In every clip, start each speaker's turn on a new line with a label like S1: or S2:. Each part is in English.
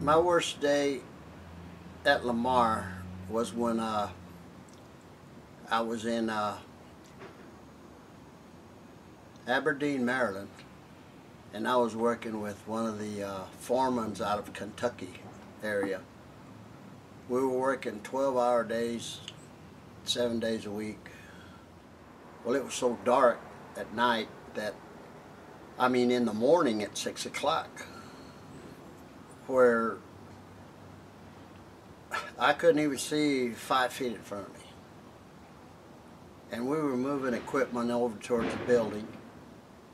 S1: My worst day at Lamar was when I was in Aberdeen, Maryland, and I was working with one of the foremans out of Kentucky area. We were working 12-hour days, 7 days a week. Well, it was so dark at night that, in the morning at 6 o'clock, where I couldn't even see 5 feet in front of me. And we were moving equipment over towards the building,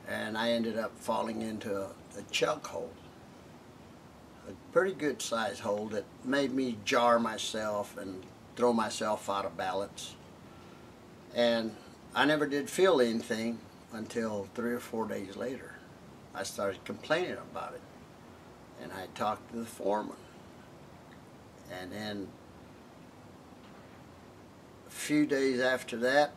S1: and I ended up falling into a chug hole. A pretty good sized hole that made me jar myself and throw myself out of balance. And I never did feel anything until 3 or 4 days later. I started complaining about it, and I talked to the foreman. And then a few days after that,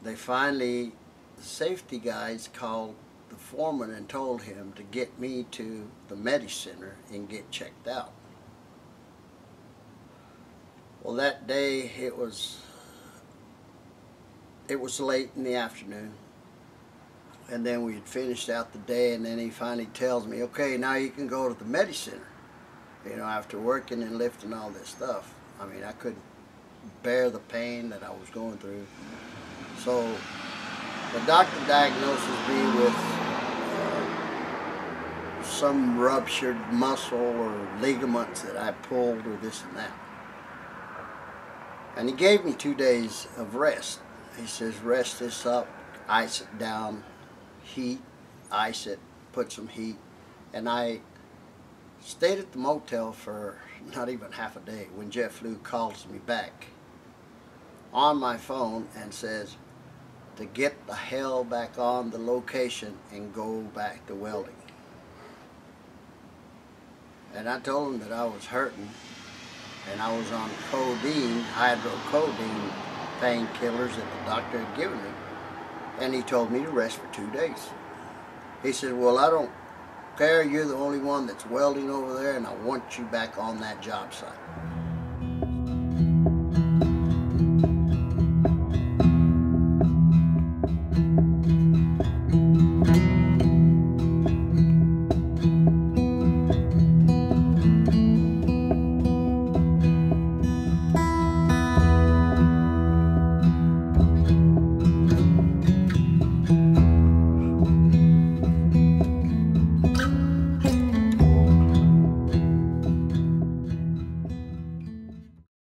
S1: the safety guys called the foreman and told him to get me to the Center and get checked out. Well, that day it was late in the afternoon, and then we had finished out the day, and then he finally tells me, okay, now you can go to the Center. You know, after working and lifting all this stuff. I couldn't bear the pain that I was going through. So the doctor diagnosed me with some ruptured muscle or ligaments that I pulled or this and that. And he gave me 2 days of rest. He says, rest this up, ice it down, heat, ice it, put some heat. And I stayed at the motel for not even half a day when JetBlue calls me back on my phone and says to get the hell back on the location and go back to welding. And I told him that I was hurting, and I was on codeine, hydrocodone painkillers that the doctor had given me, and he told me to rest for 2 days. He said, well, I don't care, you're the only one that's welding over there, and I want you back on that job site.